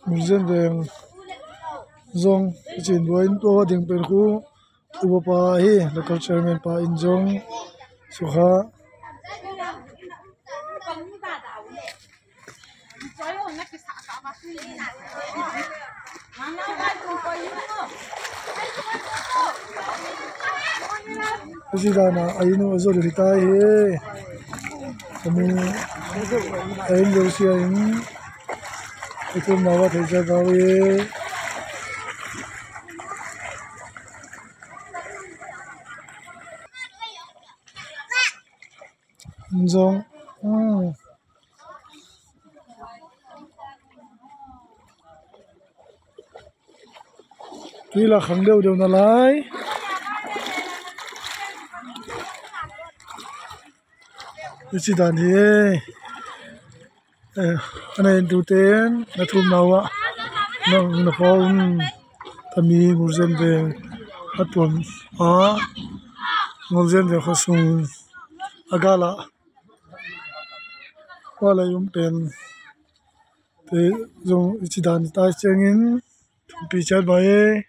museum veng zong chin boin to ding pen khu uba pa hi local chairman pa in zong sukha Presidana ayinu azor ritai he kami ayin josia in itu nawa theja gawe zong tuy là khẳng đều na lai President he anh em tu ten na thum nawa nong na phone kami museum veng atun museum veng khosung agala wala yung pen te zong ichidan ta chengin pi chat bai